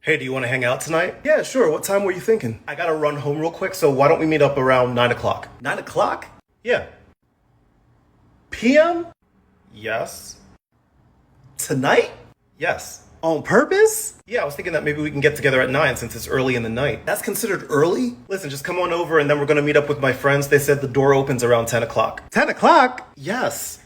Hey, do you want to hang out tonight? Yeah, sure. What time were you thinking? I gotta run home real quick, so why don't we meet up around 9 o'clock? 9 o'clock? Yeah. PM? Yes. Tonight? Yes. On purpose? Yeah, I was thinking that maybe we can get together at 9 since it's early in the night. That's considered early? Listen, just come on over and then we're gonna meet up with my friends. They said the door opens around 10 o'clock. 10 o'clock? Yes.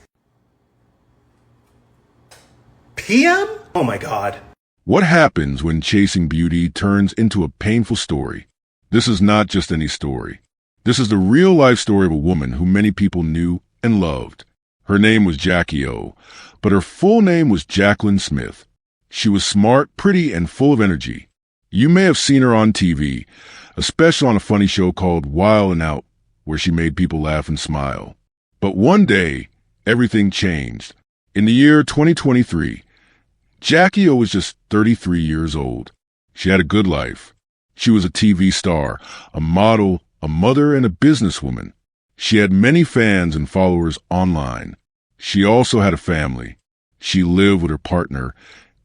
PM? Oh my god. What happens when chasing beauty turns into a painful story? This is not just any story. This is the real-life story of a woman who many people knew and loved. Her name was Jacky Oh, but her full name was Jacqueline Smith. She was smart, pretty, and full of energy. You may have seen her on TV, especially on a funny show called Wild and Out, where she made people laugh and smile. But one day, everything changed. In the year 2023, Jacky O was just 33 years old. She had a good life. She was a TV star, a model, a mother, and a businesswoman. She had many fans and followers online. She also had a family. She lived with her partner,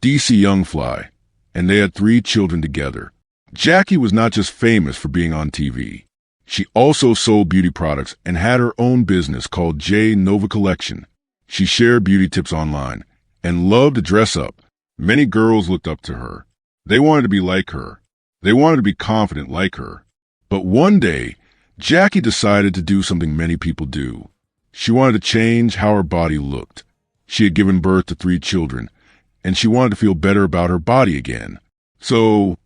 DC Youngfly, and they had 3 children together. Jacky was not just famous for being on TV. She also sold beauty products and had her own business called J Nova Collection. She shared beauty tips online and loved to dress up. Many girls looked up to her. They wanted to be like her. They wanted to be confident like her. But one day, Jacky decided to do something many people do. She wanted to change how her body looked. She had given birth to 3 children, and she wanted to feel better about her body again. So,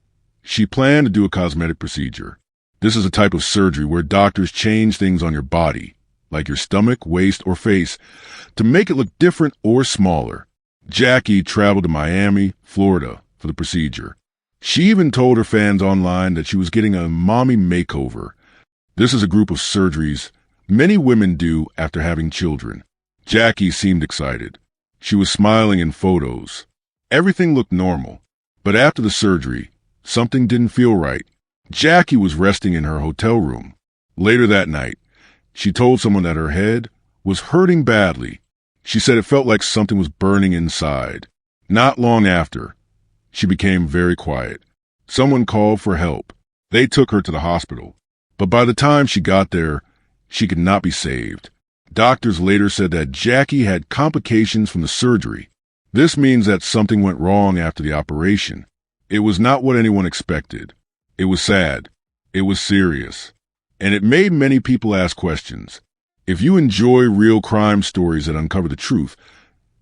she planned to do a cosmetic procedure. This is a type of surgery where doctors change things on your body, like your stomach, waist, or face, to make it look different or smaller. Jacky traveled to Miami, Florida, for the procedure. She even told her fans online that she was getting a mommy makeover. This is a group of surgeries many women do after having children. Jacky seemed excited. She was smiling in photos. Everything looked normal. But after the surgery, something didn't feel right. Jacky was resting in her hotel room. Later that night, she told someone that her head was hurting badly. She said it felt like something was burning inside. Not long after, she became very quiet. Someone called for help. They took her to the hospital. But by the time she got there, she could not be saved. Doctors later said that Jacky had complications from the surgery. This means that something went wrong after the operation. It was not what anyone expected. It was sad. It was serious. And it made many people ask questions. If you enjoy real crime stories that uncover the truth,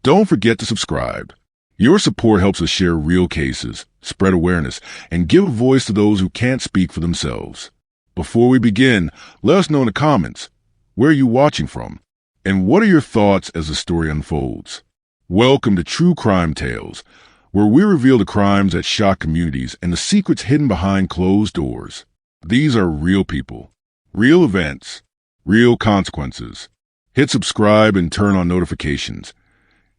don't forget to subscribe. Your support helps us share real cases, spread awareness, and give a voice to those who can't speak for themselves. Before we begin, let us know in the comments, where are you watching from? And what are your thoughts as the story unfolds? Welcome to True Crime Tales, where we reveal the crimes that shock communities and the secrets hidden behind closed doors. These are real people, real events, real consequences. Hit subscribe and turn on notifications.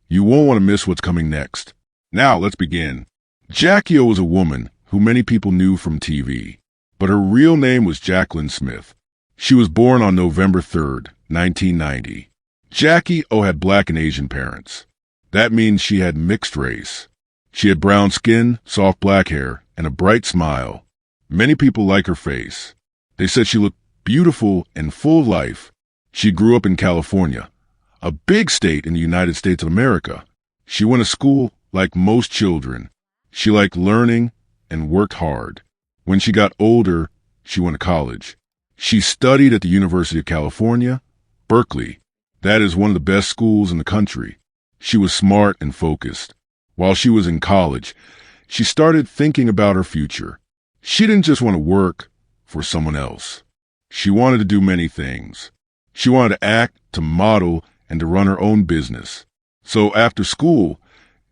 You won't want to miss what's coming next. Now, let's begin. Jacky O was a woman who many people knew from TV, but her real name was Jacqueline Smith. She was born on November 3rd, 1990. Jacky O had Black and Asian parents. That means she had mixed race. She had brown skin, soft black hair, and a bright smile. Many people like her face. They said she looked beautiful and full of life. She grew up in California, a big state in the United States of America. She went to school like most children. She liked learning and worked hard. When she got older, she went to college. She studied at the University of California, Berkeley. That is one of the best schools in the country. She was smart and focused. While she was in college, she started thinking about her future. She didn't just want to work for someone else. She wanted to do many things. She wanted to act, to model, and to run her own business. So after school,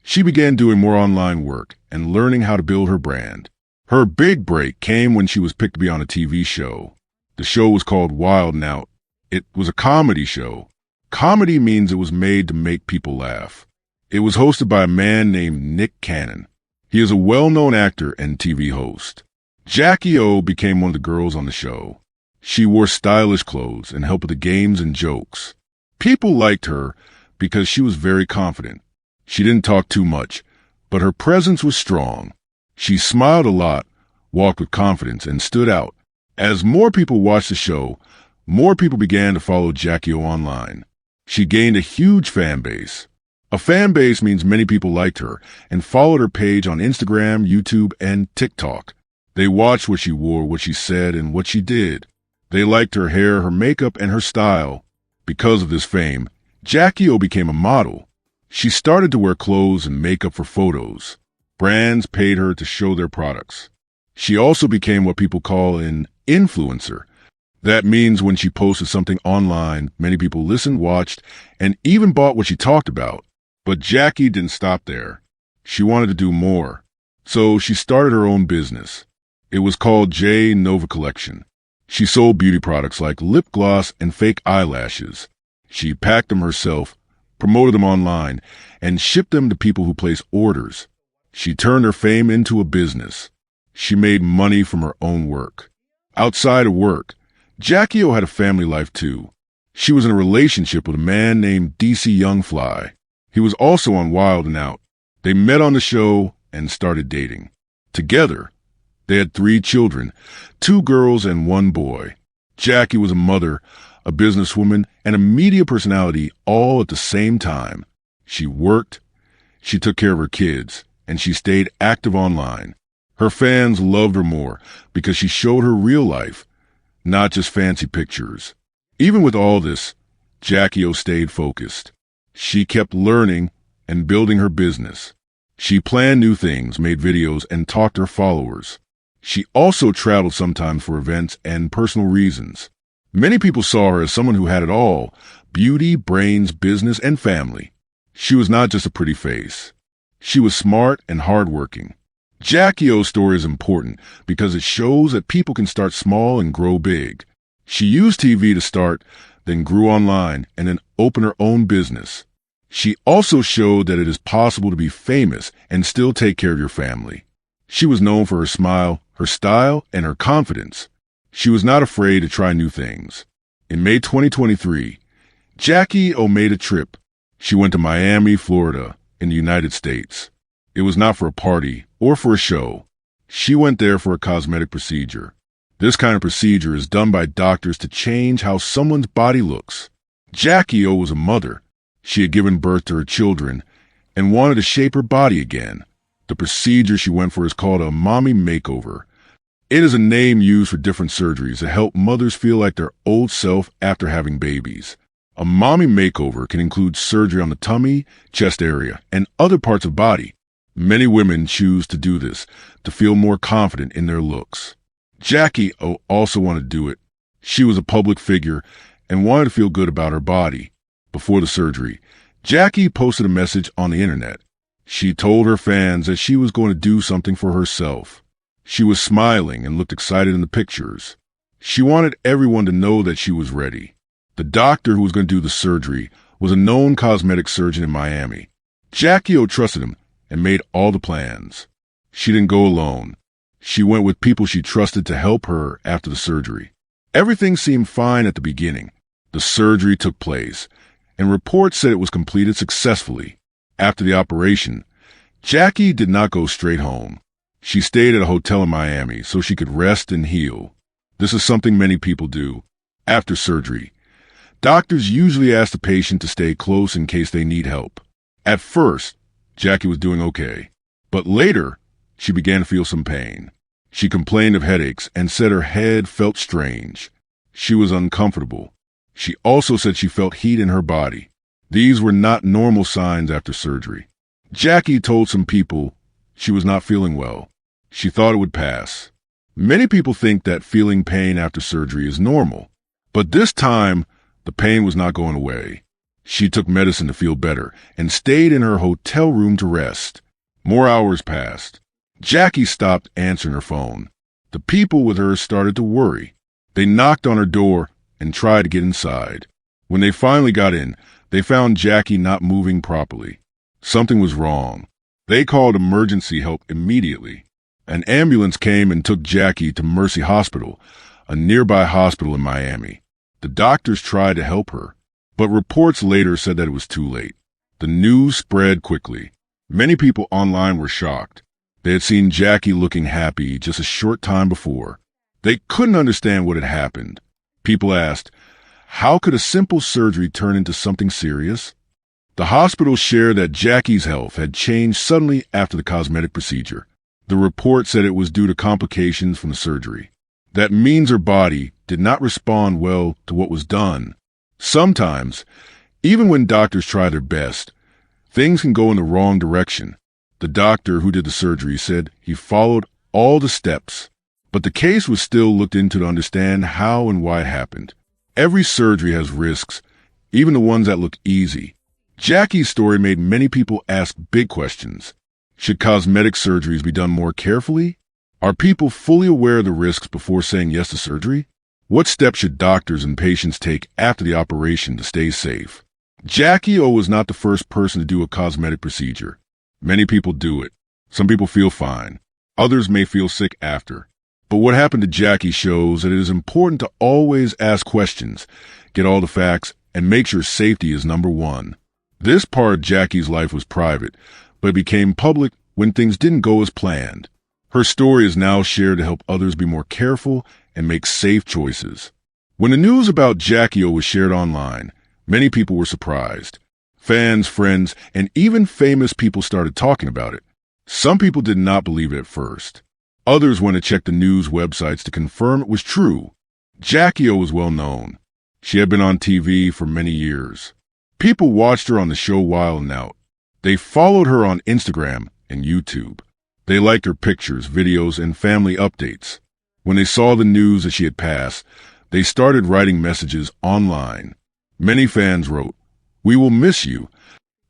she began doing more online work and learning how to build her brand. Her big break came when she was picked to be on a TV show. The show was called Wild and Out. It was a comedy show. Comedy means it was made to make people laugh. It was hosted by a man named Nick Cannon. He is a well-known actor and TV host. Jacky O became one of the girls on the show. She wore stylish clothes and helped with the games and jokes. People liked her because she was very confident. She didn't talk too much, but her presence was strong. She smiled a lot, walked with confidence, and stood out. As more people watched the show, more people began to follow Jacky Oh online. She gained a huge fan base. A fan base means many people liked her and followed her page on Instagram, YouTube, and TikTok. They watched what she wore, what she said, and what she did. They liked her hair, her makeup, and her style. Because of this fame, Jacky Oh became a model. She started to wear clothes and makeup for photos. Brands paid her to show their products. She also became what people call an influencer. That means when she posted something online, many people listened, watched, and even bought what she talked about. But Jacky didn't stop there. She wanted to do more. So she started her own business. It was called J Nova Collection. She sold beauty products like lip gloss and fake eyelashes. She packed them herself, promoted them online, and shipped them to people who placed orders. She turned her fame into a business. She made money from her own work. Outside of work, Jacky Oh had a family life too. She was in a relationship with a man named DC Youngfly. He was also on Wild and Out. They met on the show and started dating. Together, they had 3 children, 2 girls and 1 boy. Jacky was a mother, a businesswoman, and a media personality all at the same time. She worked, she took care of her kids, and she stayed active online. Her fans loved her more because she showed her real life, not just fancy pictures. Even with all this, Jacky Oh stayed focused. She kept learning and building her business. She planned new things, made videos, and talked to her followers. She also traveled sometimes for events and personal reasons. Many people saw her as someone who had it all: beauty, brains, business, and family. She was not just a pretty face. She was smart and hardworking. Jacky Oh's story is important because it shows that people can start small and grow big. She used TV to start, then grew online, and then opened her own business. She also showed that it is possible to be famous and still take care of your family. She was known for her smile, her style, and her confidence. She was not afraid to try new things. In May 2023, Jacky Oh made a trip. She went to Miami, Florida, in the United States. It was not for a party or for a show. She went there for a cosmetic procedure. This kind of procedure is done by doctors to change how someone's body looks. Jacky Oh was a mother. She had given birth to her children and wanted to shape her body again. The procedure she went for is called a mommy makeover. It is a name used for different surgeries to help mothers feel like their old self after having babies. A mommy makeover can include surgery on the tummy, chest area, and other parts of body. Many women choose to do this to feel more confident in their looks. Jacky Oh also wanted to do it. She was a public figure and wanted to feel good about her body. Before the surgery, Jacky posted a message on the internet. She told her fans that she was going to do something for herself. She was smiling and looked excited in the pictures. She wanted everyone to know that she was ready. The doctor who was going to do the surgery was a known cosmetic surgeon in Miami. Jacky Oh trusted him and made all the plans. She didn't go alone. She went with people she trusted to help her after the surgery. Everything seemed fine at the beginning. The surgery took place, and reports said it was completed successfully. After the operation, Jacky did not go straight home. She stayed at a hotel in Miami so she could rest and heal. This is something many people do. After surgery, doctors usually ask the patient to stay close in case they need help. At first, Jacky was doing okay, but later, she began to feel some pain. She complained of headaches and said her head felt strange. She was uncomfortable. She also said she felt heat in her body. These were not normal signs after surgery. Jacky told some people she was not feeling well. She thought it would pass. Many people think that feeling pain after surgery is normal, but this time, the pain was not going away. She took medicine to feel better and stayed in her hotel room to rest. More hours passed. Jacky stopped answering her phone. The people with her started to worry. They knocked on her door and tried to get inside. When they finally got in, they found Jacky not moving properly. Something was wrong. They called emergency help immediately. An ambulance came and took Jacky to Mercy Hospital, a nearby hospital in Miami. The doctors tried to help her, but reports later said that it was too late. The news spread quickly. Many people online were shocked. They had seen Jacky looking happy just a short time before. They couldn't understand what had happened. People asked, how could a simple surgery turn into something serious? The hospital shared that Jacky's health had changed suddenly after the cosmetic procedure. The report said it was due to complications from the surgery. That means her body did not respond well to what was done. Sometimes, even when doctors try their best, things can go in the wrong direction. The doctor who did the surgery said he followed all the steps, but the case was still looked into to understand how and why it happened. Every surgery has risks, even the ones that look easy. Jacky's story made many people ask big questions. Should cosmetic surgeries be done more carefully? Are people fully aware of the risks before saying yes to surgery? What steps should doctors and patients take after the operation to stay safe? Jacky Oh was not the first person to do a cosmetic procedure. Many people do it. Some people feel fine. Others may feel sick after. But what happened to Jacky shows that it is important to always ask questions, get all the facts, and make sure safety is number one. This part of Jacky's life was private, but it became public when things didn't go as planned. Her story is now shared to help others be more careful and make safe choices. When the news about Jacky Oh was shared online, many people were surprised. Fans, friends, and even famous people started talking about it. Some people did not believe it at first. Others went to check the news websites to confirm it was true. Jacky Oh was well known. She had been on TV for many years. People watched her on the show Wild 'N Out. They followed her on Instagram and YouTube. They liked her pictures, videos, and family updates. When they saw the news that she had passed, they started writing messages online. Many fans wrote, "We will miss you."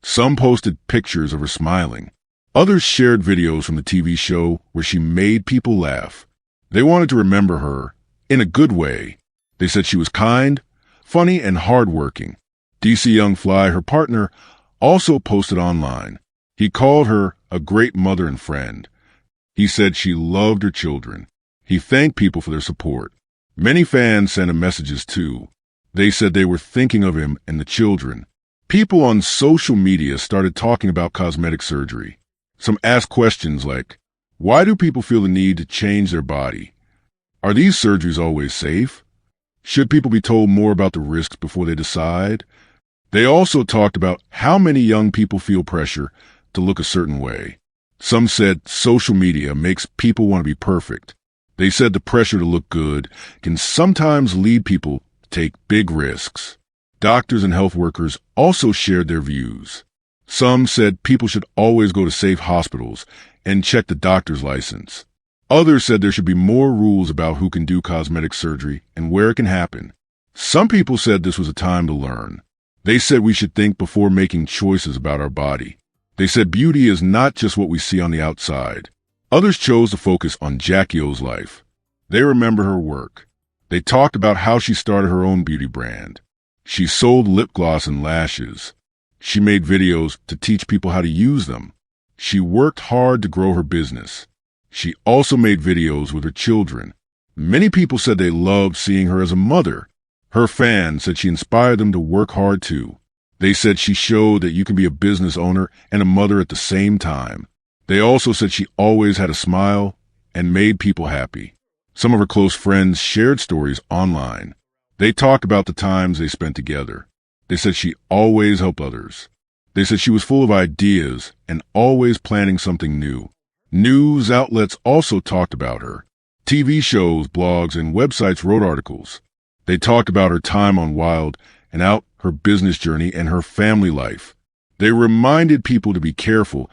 Some posted pictures of her smiling. Others shared videos from the TV show where she made people laugh. They wanted to remember her in a good way. They said she was kind, funny, and hardworking. DC Young Fly, her partner, also posted online. He called her a great mother and friend. He said she loved her children. He thanked people for their support. Many fans sent him messages too. They said they were thinking of him and the children. People on social media started talking about cosmetic surgery. Some asked questions like, why do people feel the need to change their body? Are these surgeries always safe? Should people be told more about the risks before they decide? They also talked about how many young people feel pressure to look a certain way. Some said social media makes people want to be perfect. They said the pressure to look good can sometimes lead people to take big risks. Doctors and health workers also shared their views. Some said people should always go to safe hospitals and check the doctor's license. Others said there should be more rules about who can do cosmetic surgery and where it can happen. Some people said this was a time to learn. They said we should think before making choices about our body. They said beauty is not just what we see on the outside. Others chose to focus on Jacky Oh's life. They remember her work. They talked about how she started her own beauty brand. She sold lip gloss and lashes. She made videos to teach people how to use them. She worked hard to grow her business. She also made videos with her children. Many people said they loved seeing her as a mother. Her fans said she inspired them to work hard too. They said she showed that you can be a business owner and a mother at the same time. They also said she always had a smile and made people happy. Some of her close friends shared stories online. They talked about the times they spent together. They said she always helped others. They said she was full of ideas and always planning something new. News outlets also talked about her. TV shows, blogs, and websites wrote articles. They talked about her time on Wild 'N Out, her business journey, and her family life. They reminded people to be careful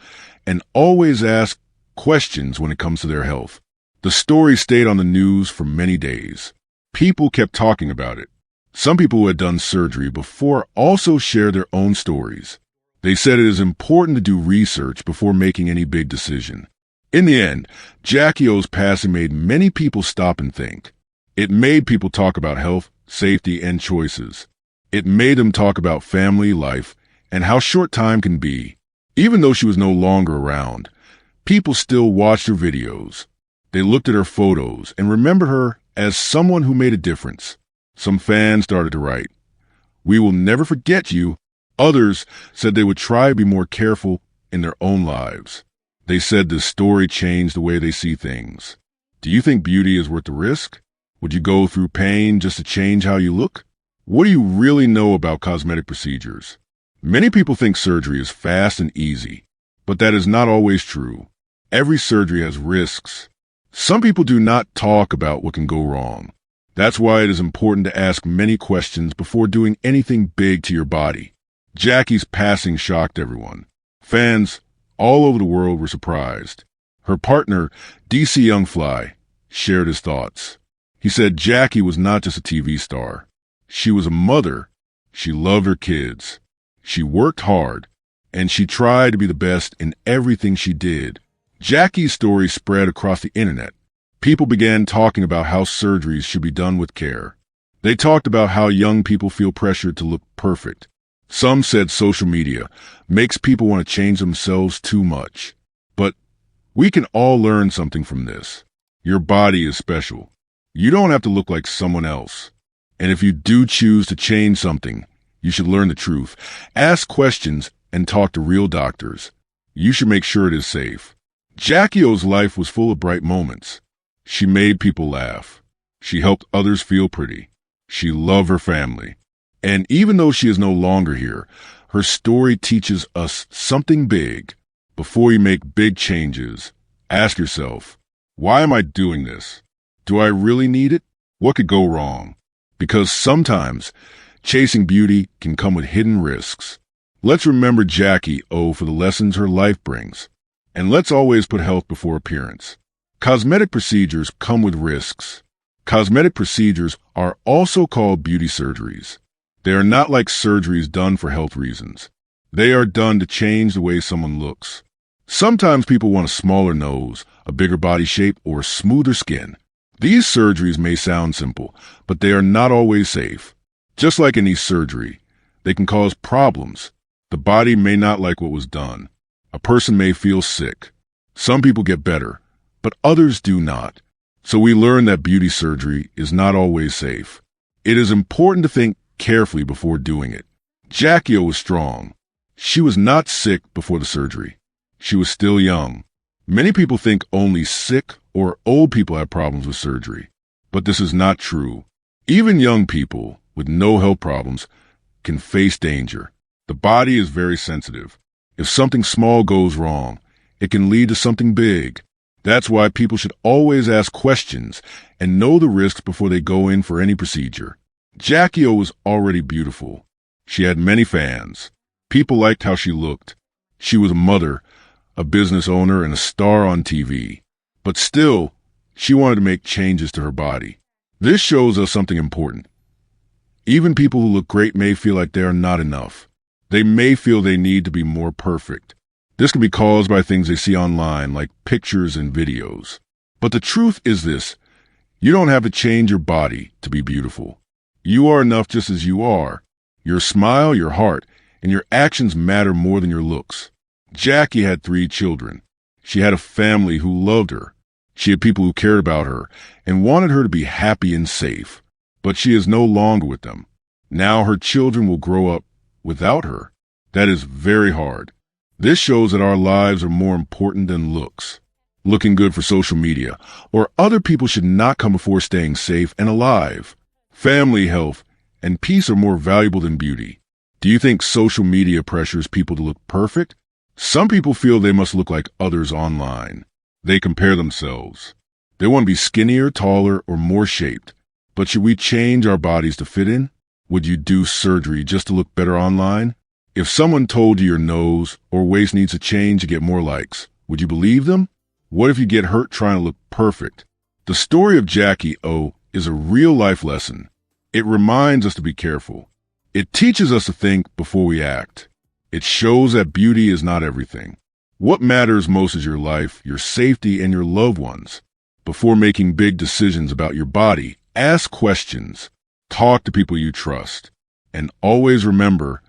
and always ask questions when it comes to their health. The story stayed on the news for many days. People kept talking about it. Some people who had done surgery before also shared their own stories. They said it is important to do research before making any big decision. In the end, Jacky Oh's passing made many people stop and think. It made people talk about health, safety, and choices. It made them talk about family, life, and how short time can be. Even though she was no longer around, people still watched her videos. They looked at her photos and remembered her as someone who made a difference. Some fans started to write, "We will never forget you." Others said they would try to be more careful in their own lives. They said this story changed the way they see things. Do you think beauty is worth the risk? Would you go through pain just to change how you look? What do you really know about cosmetic procedures? Many people think surgery is fast and easy, but that is not always true. Every surgery has risks. Some people do not talk about what can go wrong. That's why it is important to ask many questions before doing anything big to your body. Jacky's passing shocked everyone. Fans all over the world were surprised. Her partner, DC Youngfly, shared his thoughts. He said Jacky was not just a TV star. She was a mother. She loved her kids. She worked hard, and she tried to be the best in everything she did. Jacky's story spread across the internet. People began talking about how surgeries should be done with care. They talked about how young people feel pressured to look perfect. Some said social media makes people want to change themselves too much. But we can all learn something from this. Your body is special. You don't have to look like someone else. And if you do choose to change something, you should learn the truth. Ask questions and talk to real doctors. You should make sure it is safe. Jacky Oh's life was full of bright moments. She made people laugh. She helped others feel pretty. She loved her family. And even though she is no longer here, her story teaches us something big. Before you make big changes, ask yourself, why am I doing this? Do I really need it? What could go wrong? Because sometimes chasing beauty can come with hidden risks. Let's remember Jacky Oh for the lessons her life brings. And let's always put health before appearance. Cosmetic procedures come with risks. Cosmetic procedures are also called beauty surgeries. They are not like surgeries done for health reasons. They are done to change the way someone looks. Sometimes people want a smaller nose, a bigger body shape, or smoother skin. These surgeries may sound simple, but they are not always safe. Just like any surgery, they can cause problems. The body may not like what was done. A person may feel sick. Some people get better, but others do not. So we learn that beauty surgery is not always safe. It is important to think carefully before doing it. Jacky Oh was strong. She was not sick before the surgery. She was still young. Many people think only sick or old people have problems with surgery, but this is not true. Even young people with no health problems can face danger. The body is very sensitive. If something small goes wrong, it can lead to something big. That's why people should always ask questions and know the risks before they go in for any procedure. Jacky Oh was already beautiful. She had many fans. People liked how she looked. She was a mother, a business owner, and a star on TV. But still, she wanted to make changes to her body. This shows us something important. Even people who look great may feel like they are not enough. They may feel they need to be more perfect. This can be caused by things they see online, like pictures and videos. But the truth is this: you don't have to change your body to be beautiful. You are enough just as you are. Your smile, your heart, and your actions matter more than your looks. Jacky had 3 children. She had a family who loved her. She had people who cared about her and wanted her to be happy and safe. But she is no longer with them. Now her children will grow up without her. That is very hard. This shows that our lives are more important than looks. Looking good for social media or other people should not come before staying safe and alive. Family, health, and peace are more valuable than beauty. Do you think social media pressures people to look perfect? Some people feel they must look like others online. They compare themselves. They want to be skinnier, taller, or more shaped. But should we change our bodies to fit in? Would you do surgery just to look better online? If someone told you your nose or waist needs to change to get more likes, would you believe them? What if you get hurt trying to look perfect? The story of Jacky Oh is a real-life lesson. It reminds us to be careful. It teaches us to think before we act. It shows that beauty is not everything. What matters most is your life, your safety, and your loved ones. Before making big decisions about your body, ask questions. Talk to people you trust. And always remember,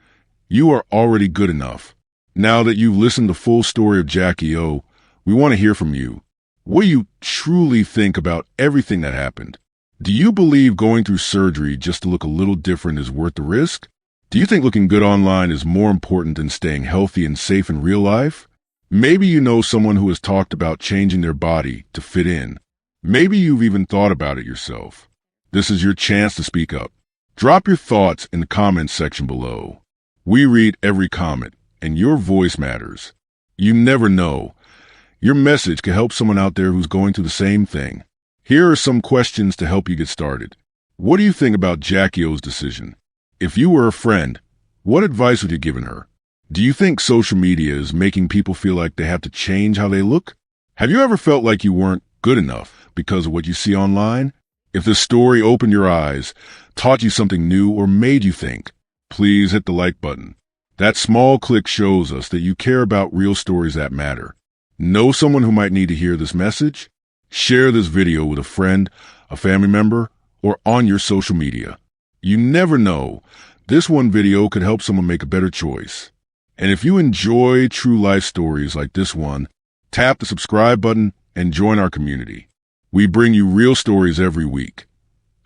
you are already good enough. Now that you've listened to the full story of Jacky Oh, we want to hear from you. What do you truly think about everything that happened? Do you believe going through surgery just to look a little different is worth the risk? Do you think looking good online is more important than staying healthy and safe in real life? Maybe you know someone who has talked about changing their body to fit in. Maybe you've even thought about it yourself. This is your chance to speak up. Drop your thoughts in the comments section below. We read every comment, and your voice matters. You never know. Your message can help someone out there who's going through the same thing. Here are some questions to help you get started. What do you think about Jacky Oh's decision? If you were a friend, what advice would you give her? Do you think social media is making people feel like they have to change how they look? Have you ever felt like you weren't good enough because of what you see online? If this story opened your eyes, taught you something new, or made you think, please hit the like button. That small click shows us that you care about real stories that matter. Know someone who might need to hear this message? Share this video with a friend, a family member, or on your social media. You never know. This one video could help someone make a better choice. And if you enjoy true life stories like this one, tap the subscribe button and join our community. We bring you real stories every week.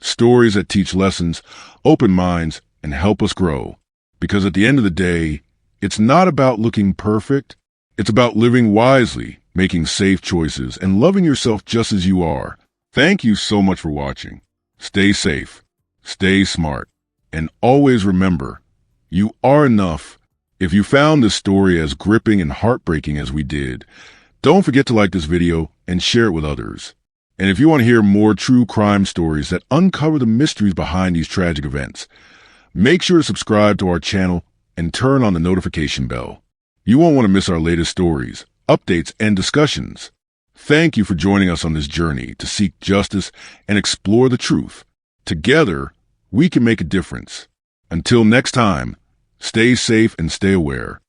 Stories that teach lessons, open minds, and help us grow. Because at the end of the day, it's not about looking perfect. It's about living wisely, making safe choices, and loving yourself just as you are. Thank you so much for watching. Stay safe, stay smart, and always remember, you are enough. If you found this story as gripping and heartbreaking as we did, don't forget to like this video and share it with others. And if you want to hear more true crime stories that uncover the mysteries behind these tragic events, make sure to subscribe to our channel and turn on the notification bell. You won't want to miss our latest stories, updates, and discussions. Thank you for joining us on this journey to seek justice and explore the truth. Together, we can make a difference. Until next time, stay safe and stay aware.